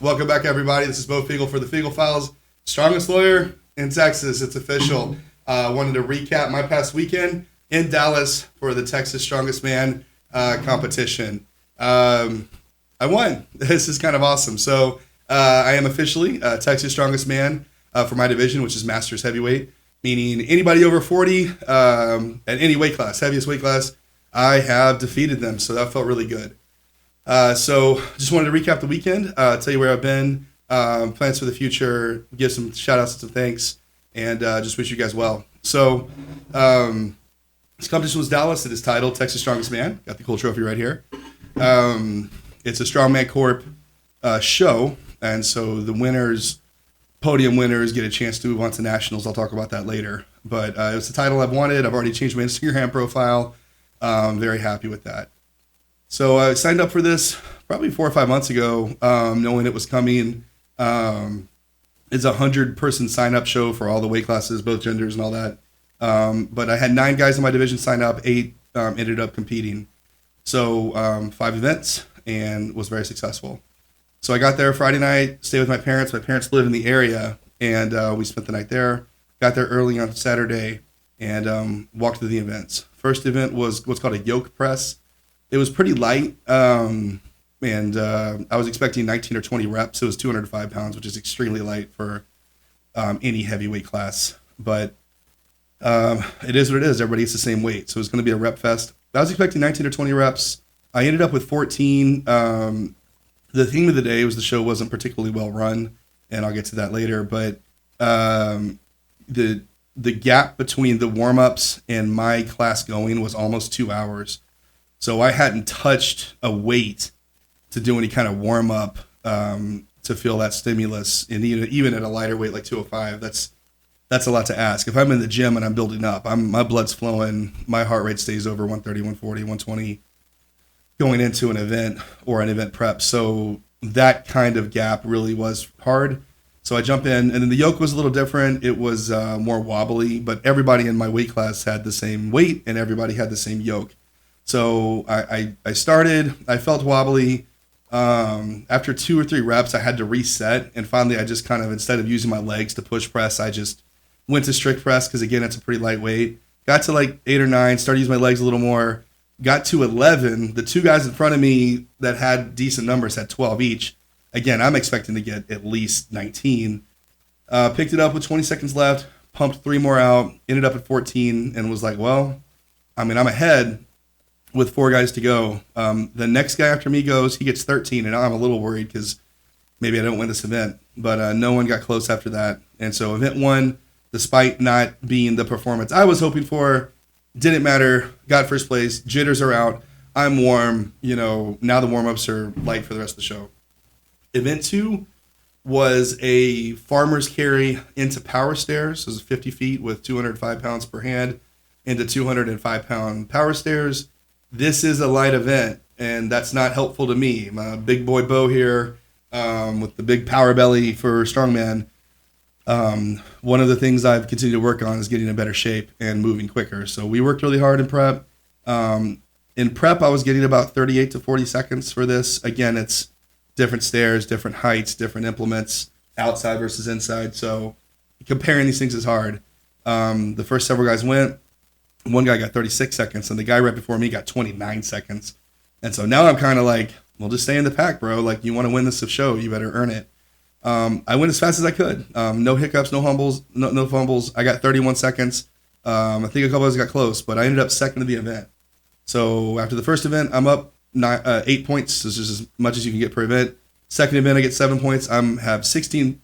Welcome back, everybody. This is Beau Fiegel for the Fiegel Files. Strongest lawyer in Texas. It's official. Wanted to recap my past weekend in Dallas for the Texas Strongest Man competition. I won. This is kind of awesome. So I am officially Texas Strongest Man for my division, which is Masters Heavyweight, meaning anybody over 40 at any weight class, heaviest weight class, I have defeated them. So that felt really good. So just wanted to recap the weekend, tell you where I've been, plans for the future, give some shout outs and some thanks, and just wish you guys well. So this competition was Dallas. It is titled Texas Strongest Man. Got the cool trophy right here. It's a Strongman Corp show, and so the winners, podium winners, get a chance to move on to nationals. I'll talk about that later. But it was the title I've wanted. I've already changed my Instagram profile. I'm very happy with that. So I signed up for this probably 4 or 5 months ago, knowing it was coming. It's a 100-person sign-up show for all the weight classes, both genders and all that. But I had 9 guys in my division sign up. 8 ended up competing. So 5 events, and was very successful. So I got there Friday night, stayed with my parents. My parents live in the area, and we spent the night there. Got there early on Saturday and walked through the events. First event was what's called a yoke press. It was pretty light, and I was expecting 19 or 20 reps. It was 205 pounds, which is extremely light for any heavyweight class. But it is what it is. Everybody gets the same weight, so it's going to be a rep fest. I was expecting 19 or 20 reps. I ended up with 14. The theme of the day was the show wasn't particularly well run, and I'll get to that later. But the gap between the warm-ups and my class going was almost 2 hours. So I hadn't touched a weight to do any kind of warm up to feel that stimulus, and even at a lighter weight like 205, that's a lot to ask. If I'm in the gym and I'm building up, my blood's flowing, my heart rate stays over 130, 140, 120 going into an event or an event prep. So that kind of gap really was hard. So I jump in, and then the yoke was a little different. It was more wobbly, but everybody in my weight class had the same weight, and everybody had the same yoke. So I started, I felt wobbly. After 2 or 3 reps, I had to reset. And finally, I just kind of, instead of using my legs to push press, I just went to strict press because, again, it's a pretty light weight. Got to like 8 or 9, started using my legs a little more. Got to 11. The 2 guys in front of me that had decent numbers had 12 each. Again, I'm expecting to get at least 19. Picked it up with 20 seconds left, pumped 3 more out, ended up at 14, and was like, well, I mean, I'm ahead with 4 guys to go. The next guy after me goes, he gets 13, and now I'm a little worried because maybe I don't win this event. But no one got close after that. And so event 1, despite not being the performance I was hoping for, didn't matter. Got first place. Jitters are out. I'm warm. Now the warm-ups are light for the rest of the show. Event 2 was a farmer's carry into power stairs. It was 50 feet with 205 pounds per hand into 205-pound power stairs. This is a light event, and that's not helpful to me. I'm a big boy Beau here with the big power belly for strongman. One of the things I've continued to work on is getting in better shape and moving quicker. So we worked really hard in prep. In prep, I was getting about 38 to 40 seconds for this. Again, it's different stairs, different heights, different implements, outside versus inside. So comparing these things is hard. The first several guys went. One guy got 36 seconds, and the guy right before me got 29 seconds. And so now I'm kind of like, well, just stay in the pack, bro. Like, you want to win this show, you better earn it. I went as fast as I could. No hiccups, no fumbles, no fumbles. I got 31 seconds. I think a couple of us got close, but I ended up second of the event. So after the first event, I'm up 8 points. This is as much as you can get per event. Second event, I get 7 points. I now have 15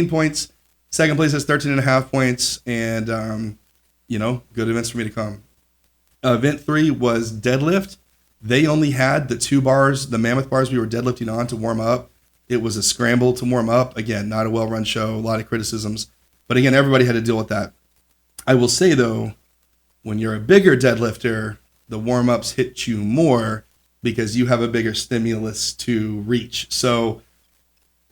points. Second place has 13 and a half points, and good events for me to come. Event 3 was deadlift. They only had the 2 bars, the mammoth bars we were deadlifting on to warm up. It was a scramble to warm up. Again, not a well-run show, a lot of criticisms. But again, everybody had to deal with that. I will say, though, when you're a bigger deadlifter, the warm-ups hit you more because you have a bigger stimulus to reach. So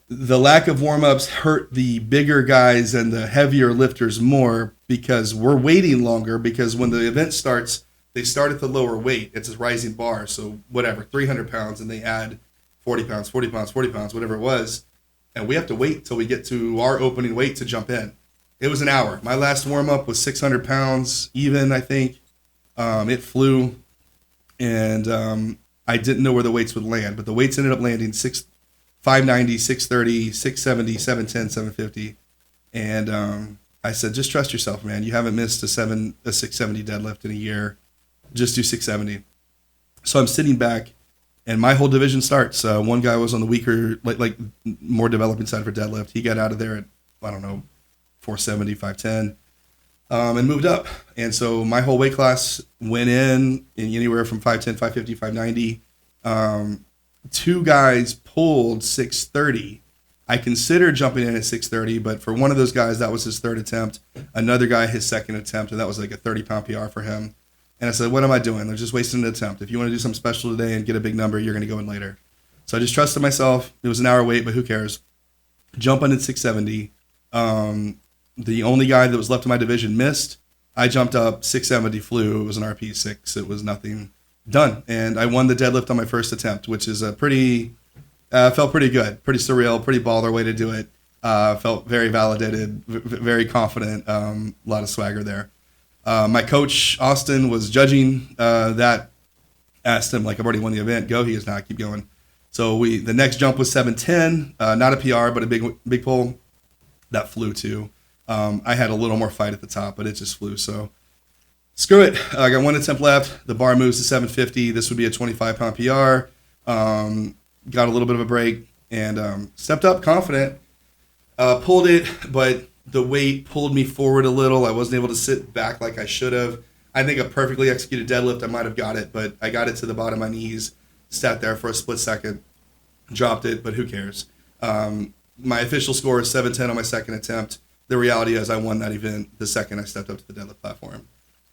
the lack of warm-ups hurt the bigger guys and the heavier lifters more because we're waiting longer, because when the event starts, they start at the lower weight. It's a rising bar, so whatever, 300 pounds, and they add 40 pounds, 40 pounds, 40 pounds, whatever it was. And we have to wait till we get to our opening weight to jump in. It was an hour. My last warm-up was 600 pounds, even, I think. It flew, and I didn't know where the weights would land, but the weights ended up landing 590, 630, 670, 710, 750. And I said, just trust yourself, man. You haven't missed a 670 deadlift in a year. Just do 670. So I'm sitting back, and my whole division starts. One guy was on the weaker, like more developing side for deadlift. He got out of there at, 470, 510, and moved up. And so my whole weight class went in anywhere from 510, 550, 590. Two guys pulled 630. I considered jumping in at 630, but for one of those guys, that was his third attempt. Another guy, his second attempt, and that was like a 30-pound PR for him. And I said, what am I doing? They're just wasting an attempt. If you want to do something special today and get a big number, you're going to go in later. So I just trusted myself. It was an hour wait, but who cares? Jumping at 670. The only guy that was left in my division missed. I jumped up, 670 flew. It was an RP6. It was nothing. Done. And I won the deadlift on my first attempt, which is felt pretty good, pretty surreal, pretty baller way to do it. Felt very validated, very confident, a lot of swagger there. My coach, Austin, was judging that. Asked him, I've already won the event. Go. He goes, nah, keep going. So the next jump was 710, not a PR, but a big pull. That flew too. I had a little more fight at the top, but it just flew. So screw it. I got one attempt left. The bar moves to 750. This would be a 25-pound PR. Got a little bit of a break and stepped up confident. Pulled it, but the weight pulled me forward a little. I wasn't able to sit back like I should have. I think a perfectly executed deadlift, I might have got it, but I got it to the bottom of my knees, sat there for a split second, dropped it, but who cares? My official score is 710 on my second attempt. The reality is I won that event the second I stepped up to the deadlift platform.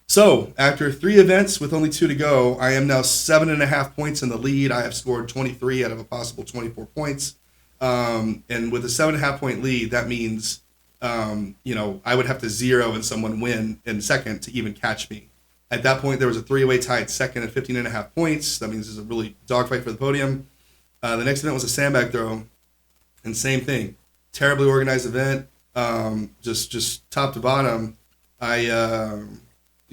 So after 3 events with only 2 to go, I am now 7.5 points in the lead. I have scored 23 out of a possible 24 points. And with a 7.5 point lead, that means, I would have to 0 and someone win in second to even catch me. At that point, there was a 3-way tie at second at 15.5 points. That means there's a really dogfight for the podium. The next event was a sandbag throw, and same thing. Terribly organized event, just top to bottom. I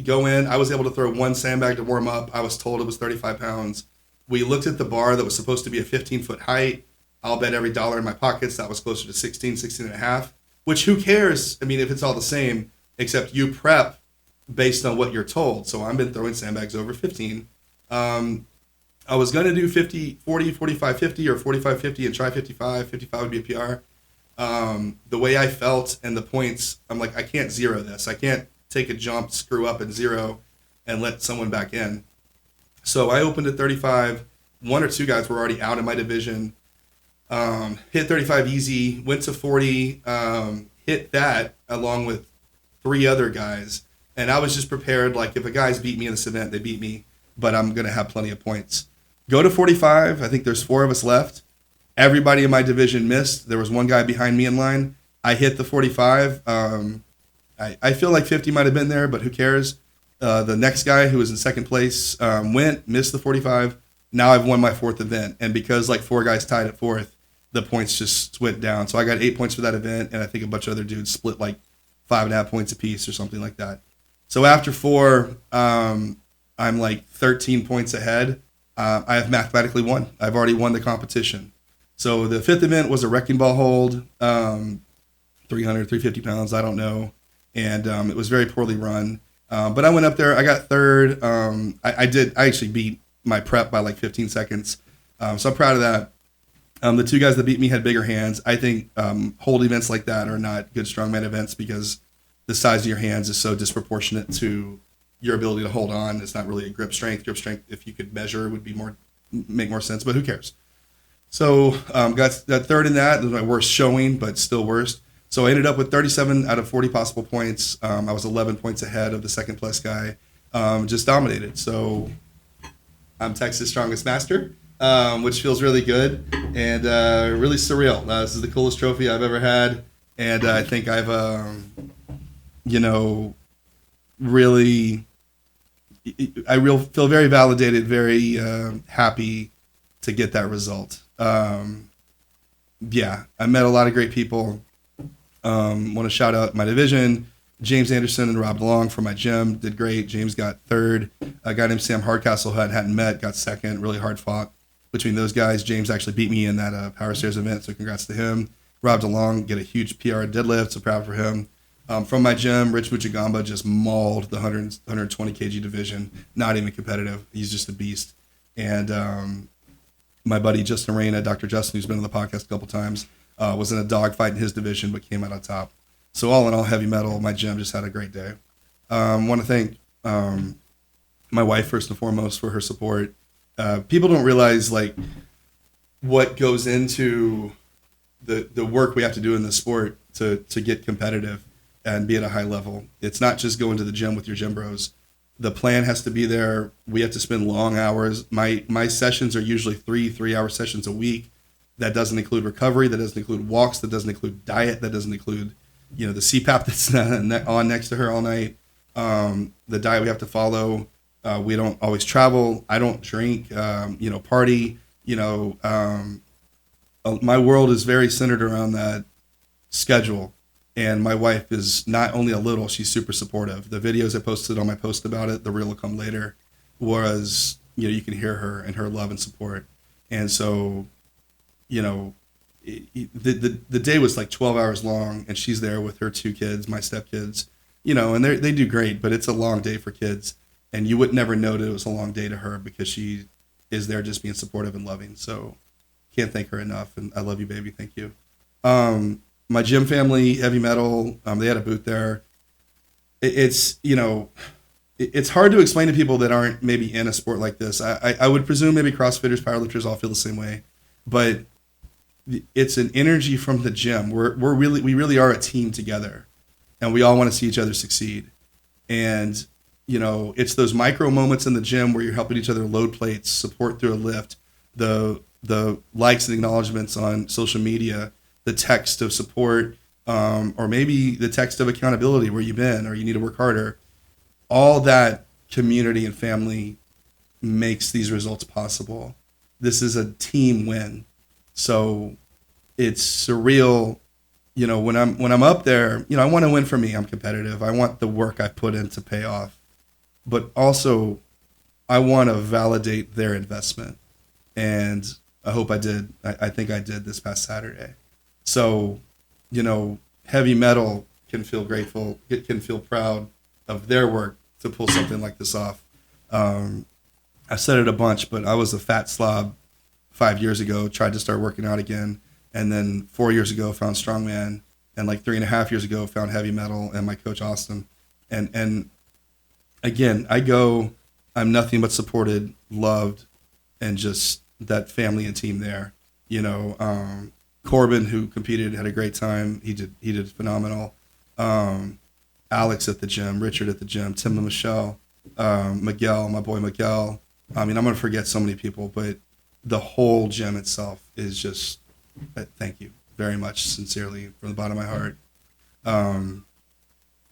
go in. I was able to throw 1 sandbag to warm up. I was told it was 35 pounds. We looked at the bar that was supposed to be a 15-foot height. I'll bet every dollar in my pockets that was closer to 16 and a half, which who cares? I mean, if it's all the same, except you prep based on what you're told. So I've been throwing sandbags over 15. I was going to do 50, 40, 45, 50 or 45, 50 and try 55. 55 would be a PR. The way I felt and the points, I'm like, I can't 0 this. I can't take a jump, screw up and 0 and let someone back in. So I opened at 35. 1 or 2 guys were already out in my division. Hit 35 easy, went to 40, hit that along with 3 other guys. And I was just prepared, if a guy's beat me in this event, they beat me, but I'm going to have plenty of points. Go to 45. I think there's 4 of us left. Everybody in my division missed. There was 1 guy behind me in line. I hit the 45. I feel like 50 might have been there, but who cares? The next guy who was in second place missed the 45. Now I've won my 4th event. And because 4 guys tied at 4th, the points just went down. So I got 8 points for that event, and I think a bunch of other dudes split 5.5 points apiece or something like that. So after 4, I'm 13 points ahead. I have mathematically won. I've already won the competition. So the 5th event was a wrecking ball hold, 300, 350 pounds, I don't know. And it was very poorly run. But I went up there. I got 3rd. I actually beat my prep by 15 seconds. So I'm proud of that. The 2 guys that beat me had bigger hands. I think hold events like that are not good strongman events because the size of your hands is so disproportionate to your ability to hold on. It's not really a grip strength. Grip strength, if you could measure, would make more sense, but who cares? So got 3rd in that. It was my worst showing, but still worst. So I ended up with 37 out of 40 possible points. I was 11 points ahead of the second place guy. Just dominated. So I'm Texas Strongest Master, which feels really good and really surreal. This is the coolest trophy I've ever had. And I think I've, really, feel very validated, very happy to get that result. Yeah, I met a lot of great people. Want to shout out my division. James Anderson and Rob DeLong from my gym did great. James got third. A guy named Sam Hardcastle, who I hadn't met, got second. Really hard fought between those guys. James actually beat me in that Power Stairs event, so congrats to him. Rob DeLong get a huge PR deadlift, so proud for him. From my gym, Rich Muchigamba just mauled the 120 kg division. Not even competitive. He's just a beast. And my buddy Justin Reyna, Dr. Justin, who's been on the podcast a couple times, was in a dogfight in his division, but came out on top. So all in all, heavy metal, my gym just had a great day. Want to thank my wife first and foremost for her support. People don't realize like what goes into the work we have to do in the sport to get competitive and be at a high level. It's not just going to the gym with your gym bros. The plan has to be there. We have to spend long hours. My sessions are usually 3-hour sessions a week. That doesn't include recovery. That doesn't include walks. That doesn't include diet. That doesn't include, the CPAP that's on next to her all night. The diet we have to follow. We don't always travel. I don't drink. Party. My world is very centered around that schedule. And my wife is not only a little, she's super supportive. The videos I posted on my post about it, the reel will come later, was, you can hear her and her love and support. And so, the day was like 12 hours long, and she's there with her 2 kids, my stepkids, and they do great, but it's a long day for kids. And you would never know that it was a long day to her because she is there just being supportive and loving. So can't thank her enough. And I love you, baby. Thank you. My gym family, heavy metal, they had a booth there. It's hard to explain to people that aren't maybe in a sport like this. I would presume maybe CrossFitters, powerlifters all feel the same way, but it's an energy from the gym. We really are a team together, and we all want to see each other succeed. And, it's those micro moments in the gym where you're helping each other load plates, support through a lift, the likes and acknowledgments on social media, the text of support, or maybe the text of accountability, where you've been, or you need to work harder. All that community and family makes these results possible. This is a team win. So it's surreal. When I'm up there, I want to win for me. I'm competitive. I want the work I put in to pay off, but also I want to validate their investment. And I hope I did. I think I did this past Saturday. So, heavy metal can feel grateful. It can feel proud of their work to pull something like this off. I've said it a bunch, but I was a fat slob 5 years ago, tried to start working out again. And then 4 years ago, found strongman. And like 3.5 years ago, found heavy metal and my coach, Austin. And again, I'm nothing but supported, loved, and just that family and team there. Corbin, who competed, had a great time. He did phenomenal. Alex at the gym, Richard at the gym, Tim and Michelle, Miguel, my boy Miguel. I'm going to forget so many people, but the whole gym itself is just, thank you very much, sincerely, from the bottom of my heart.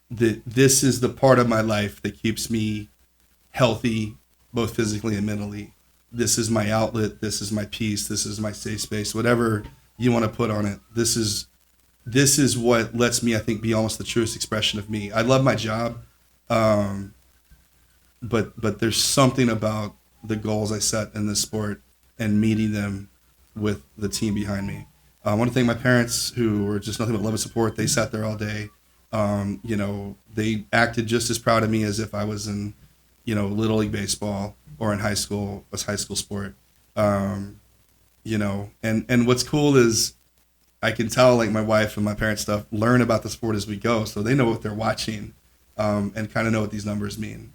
This is the part of my life that keeps me healthy, both physically and mentally. This is my outlet. This is my peace. This is my safe space, whatever you want to put on it. This is what lets me, I think, be almost the truest expression of me. I love my job, but there's something about the goals I set in this sport and meeting them with the team behind me. I want to thank my parents, who were just nothing but love and support. They sat there all day. They acted just as proud of me as if I was in, Little League baseball or in high school, was high school sport. And what's cool is I can tell, like, my wife and my parents stuff learn about the sport as we go, so they know what they're watching, and kind of know what these numbers mean.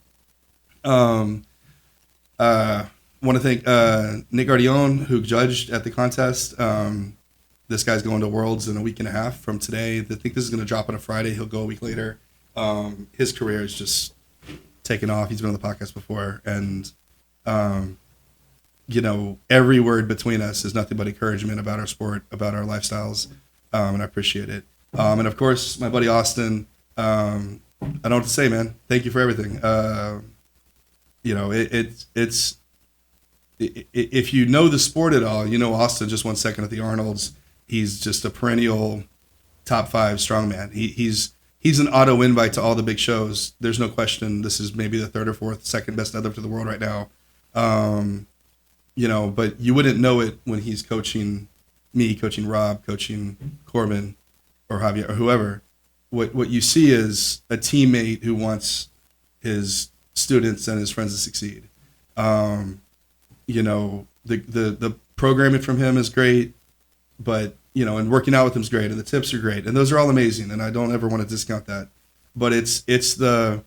Want to thank Nick Gardione, who judged at the contest. This guy's going to Worlds in a week and a half from today. I think this is going to drop on a Friday. He'll go a week later. His career is just taken off. He's been on the podcast before, and every word between us is nothing but encouragement about our sport, about our lifestyles, and I appreciate it. And of course, my buddy Austin. I don't know what to say, man. Thank you for everything. It's if you know the sport at all, Austin just won second at the Arnold's. He's just a perennial top 5 strongman. He's an auto invite to all the big shows. There's no question. This is maybe the third or fourth, second best deadlifter in the world right now. But you wouldn't know it when he's coaching me, coaching Rob, coaching Corbin, or Javier, or whoever. What you see is a teammate who wants his students and his friends to succeed. The programming from him is great, but and working out with him is great, and the tips are great, and those are all amazing, and I don't ever want to discount that. But it's the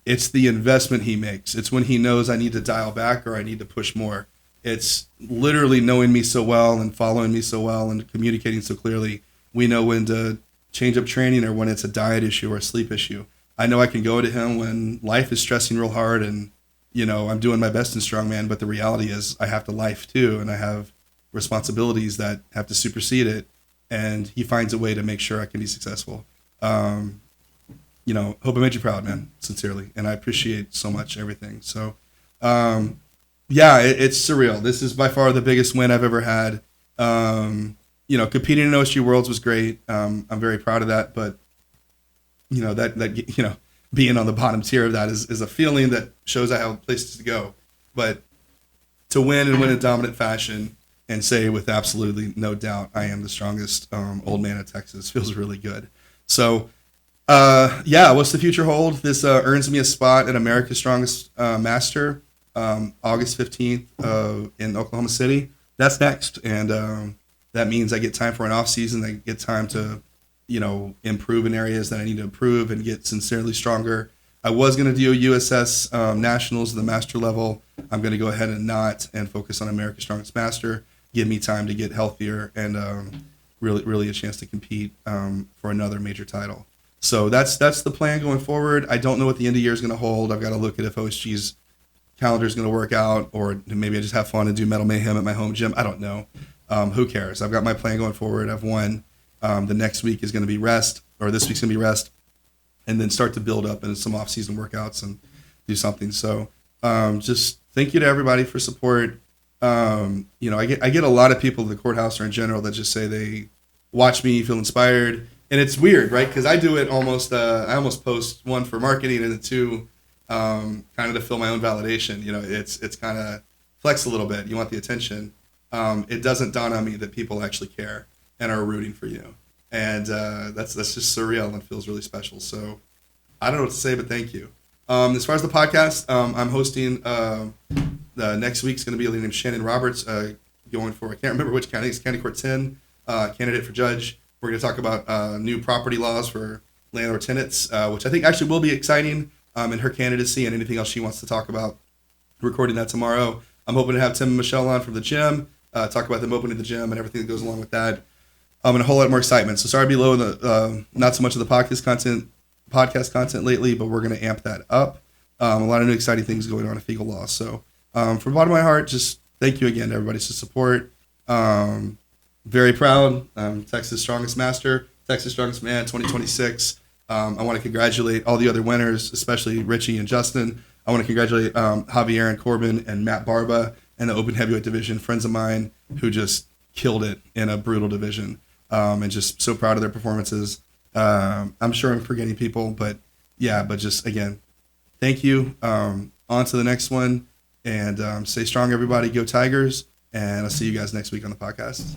investment he makes. It's when he knows I need to dial back or I need to push more. It's literally knowing me so well and following me so well and communicating so clearly. We know when to change up training or when it's a diet issue or a sleep issue. I know I can go to him when life is stressing real hard and, I'm doing my best in strongman, but the reality is I have to life too, and I have responsibilities that have to supersede it, and he finds a way to make sure I can be successful. Hope I made you proud, man, sincerely, and I appreciate so much everything. So, it's surreal. This is by far the biggest win I've ever had. Competing in OSG Worlds was great. I'm very proud of that, but being on the bottom tier of that is a feeling that shows I have places to go. But to win and win in dominant fashion and say with absolutely no doubt I am the strongest old man in Texas feels really good. So, what's the future hold? This earns me a spot at America's Strongest Master, August 15th in Oklahoma City. That's next, and that means I get time for an off season. I get time to, improve in areas that I need to improve and get sincerely stronger. I was going to do a USS Nationals, the master level. I'm going to go ahead and not and focus on America's Strongest Master. Give me time to get healthier and really a chance to compete for another major title. So that's the plan going forward. I don't know what the end of year is going to hold. I've got to look at if OSG's calendar is going to work out, or maybe I just have fun and do Metal Mayhem at my home gym. I don't know. Who cares? I've got my plan going forward. I've won. The next week is going to be rest, or this week's going to be rest, and then start to build up into some off-season workouts and do something. So just thank you to everybody for support. I get a lot of people at the courthouse or in general that just say they watch me, feel inspired. And it's weird, right? Because I do it almost, I almost post one for marketing and then two kind of to fill my own validation. It's kind of flex a little bit. You want the attention. It doesn't dawn on me that people actually care and are rooting for you. And that's just surreal and feels really special. So I don't know what to say, but thank you. As far as the podcast, I'm hosting, the next week's going to be a lady named Shannon Roberts going for, I can't remember which county, it's County Court 10, candidate for judge. We're going to talk about new property laws for landlord tenants, which I think actually will be exciting in her candidacy and anything else she wants to talk about. Recording that tomorrow. I'm hoping to have Tim and Michelle on from the gym, talk about them opening the gym and everything that goes along with that. And a whole lot more excitement. So sorry to be low in the, not so much of the podcast content lately, but we're going to amp that up. A lot of new exciting things going on at Fiegel Law. So from the bottom of my heart, just thank you again to everybody for support. Very proud. Texas Strongest Master, Texas Strongest Man 2026. I want to congratulate all the other winners, especially Richie and Justin. I want to congratulate Javier and Corbin and Matt Barba and the open heavyweight division, friends of mine who just killed it in a brutal division. And just so proud of their performances. I'm sure I'm forgetting people, but just again, thank you. On to the next one, and stay strong, everybody. Go Tigers, and I'll see you guys next week on the podcast.